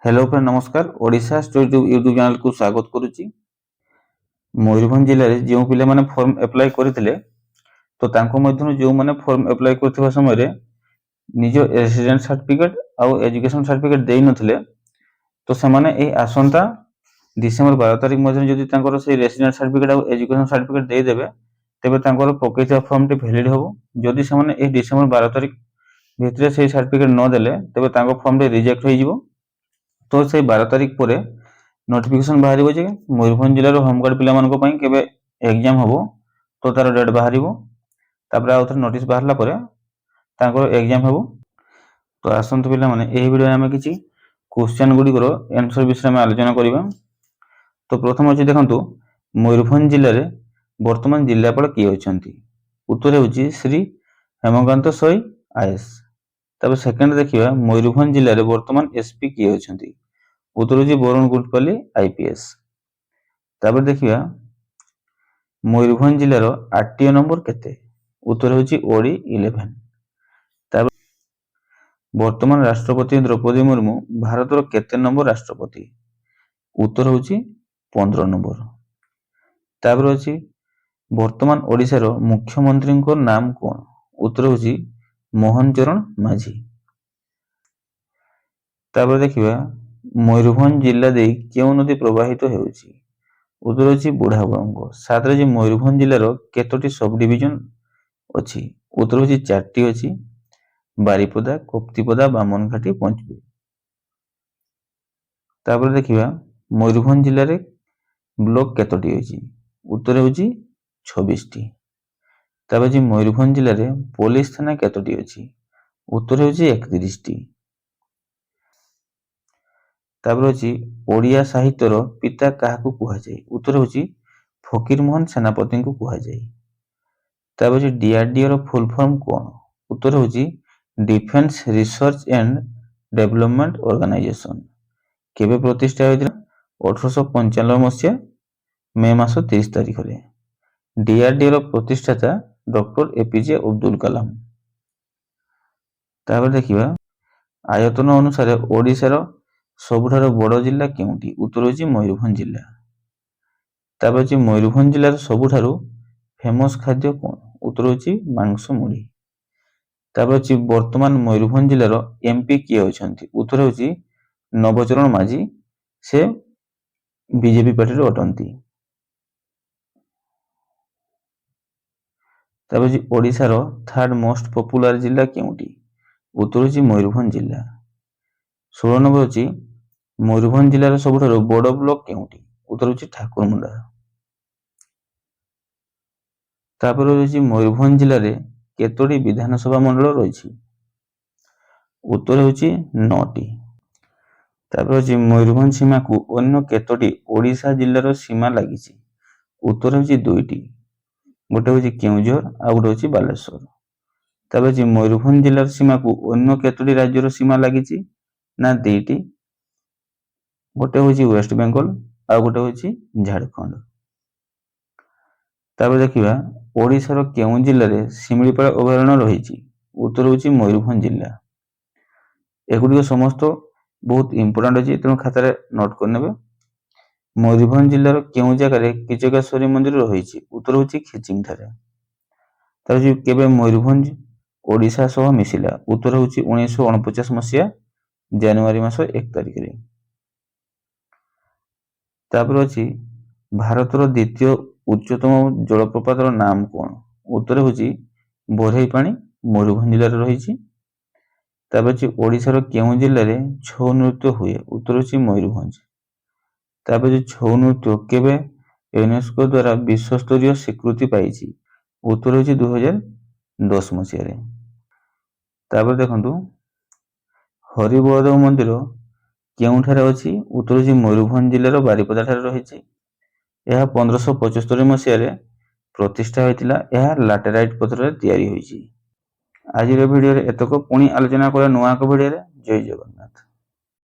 Hello friend नमस्कार Odisha story YouTube channel को स्वागत करुच्ची। मयूरभंज जिले में जो पिले माने फॉर्म अप्लाई करथिले तो तांको मध्यनु जो माने फॉर्म अप्लाई करथिबा समय रे निज रेसिडेंट सर्टिफिकेट आउ एजुकेशन सर्टिफिकेट देई नथिले तो सेमाने ए आसंता डिसेंबर 12 तारिख मध्य जदि तांकर से रेसिडेंट सर्टिफिकेट आउ एजुकेशन सर्टिफिकेट देई देबे तेबे तांकर पकेइता फॉर्म टी वैलिड होबो। जदि सेमाने ए डिसेंबर 12 तारिख भितरे से सर्टिफिकेट न देले तेबे तांको फॉर्म टी रिजेक्ट होई जिवो। तो से 12 तारिख पर नोटिफिकेशन बाहर मयूरभंज जिलार होमगार्ड पे केवे एग्जाम हम तो तार डेट बाहर तापर आउ थे नोटिस बाहरला पर एग्जाम हम। तो आसतु पिला माने एही वीडियो में किछि क्वेश्चन गुड़िकर आंसर विषय में आलोचना करबा। तो प्रथम अछि देखंतु मयूरभंज जिले में वर्तमान जिलापाल किए अछंती। उत्तर होछि श्री हेमकांत सोई आईएएस। तब सेकंड देखिबा मयूरभंज जिले में वर्तमान एसपी किए अछंती। उत्तर होछि वरुण गुटपल्ली आईपीएस। तब देखिबा मयूरभंज जिलार आरटीओ नंबर केते। उत्तर होछि ओडी 11। तब वर्तमान राष्ट्रपति द्रौपदी मुर्मू भारतर केते नंबर राष्ट्रपति। उत्तर होछि 15 नंबर। तब अछि वर्तमान ओडिसा रो मुख्यमंत्री को नाम कोन। उत्तर होछि मोहन चरण माझी। तब देखिबा मयूरभंज जिला दे केउ नदी प्रवाहित हेउछि। उत्तर होछि बुढ़ाबंग। साथरे जे मयूरभंज जिलार केतोटी सब डिविजन अछि। उत्तर होछि 4टी अछि बारिपदा कोप्तिपदा बामनघाटी पंचबी। तापर देखिबा मयूरभंज जिले रे ब्लॉक केतोटी अछि। उत्तर होछि 26टी। तब अछि मयूरभंज जिले रे पुलिस थाना केतोटी अछि। उत्तर होछि 31टी। तापर अछि ओडिया साहित्यर पिता काहाकू कुहा जाय। उत्तर होछि फकीर मोहन सेनापति को कुहा जाय। तापर अछि डीआरडीओ रो फुल फॉर्म कोन। उत्तर होछि defence research and development organisation. केबे प्रतिष्ठा होइतिला 1895 मसिया मे मास 30 तारिख रे। डीआरडीओ रो प्रतिष्ठाता डॉक्टर एपीजे अब्दुल कलाम। तापर देखिबा आयतन अनुसार ओडिसा रो सबुठारो बड़ जिला केउटी। उत्तर होछि मयूरभंज जिला। तापर अछि मयूरभंज जिलार सबुठारो फेमस खाद्य कोन। उत्तर होछि मांस मुढ़ी। तापर अछि वर्तमान मयूरभंज जिलार एमपी किए अछंती। उत्तर होछि नवचरण माझी। से बीजेपी पार्टी रो अटंती। तापर अछि ओडिसा रो थर्ड मोस्ट पॉपुलर जिला केउटी। उत्तर होछि मयूरभंज जिला। 16 नंबर अछि मयूरभंज जिलार सबुठारो बड़ ब्लॉक केउटी। उत्तर होछि ठाकुरमुंडा। तापर होछि मयूरभंज जिले रे केतोटी विधानसभा मंडल रहिछि। उत्तर होछि 9टी। तापर होछि मयूरभंज सीमा को अन्य केतोटी ओडिशा जिल्लार सीमा लागिछि। उत्तर होछि 2टी। गोटे होछि केउझर आ गोटे होछि बालेश्वर। तापर होछि मयूरभंज जिल्लार सीमा को अन्य केतोटी राज्यर सीमा लागिछि ना 2टी। गोटे होछि वेस्ट बेंगल आ गोटे होछि झारखंड। तापर देखिबा ओडिशार केउ जिल्ला रे सिमिलीपाल अभयारण्य रहिछि। उत्तर होछि मयूरभंज जिल्ला। एगुडी समस्त बहुत इंपोर्टेंट अछि तेणु खाता रे नोट करनेबे। मयूरभंज जिल्लार केउ जगह रे किचकेश्वरी मंदिर रहिछि। उत्तर होछि खेचिंग ठारे। तापर जे केबे मयूरभंज ओडिशा सह मिसिला। उत्तर होछि 1949 मसिया जनवरी मास 1 तारिख रे। तापर अछि भारतर द्वितीय उच्चतम जलप्रपात नाम कोन। उत्तर होछि बोरईपाणी मयूरभंज जिले रे रहिछि। तापर अछि ओडिशार केउ जिल्ला रे छौ नृत्य हुए। उत्तर होछि मयूरभंज। तापर जे छौ नृत्य केबे यूनेस्को द्वारा विश्व स्तरीय स्वीकृति पाइछि। उत्तर होछि 2010 मसिया रे। तापर देखंतु हरिबलदेव मंदिर केउठारे अछि। उत्तर होछि मयूरभंज जिल्लार बारिपदा ठारे रहिछि। यह 1575 मसिया रे प्रतिष्ठा होइतिला। यह लैटेराइट पत्थर रे तयारी होइछि। आज वीडियो रे एतक पुणी आलोचना करा नुआ को वीडियो रे। जय जगन्नाथ।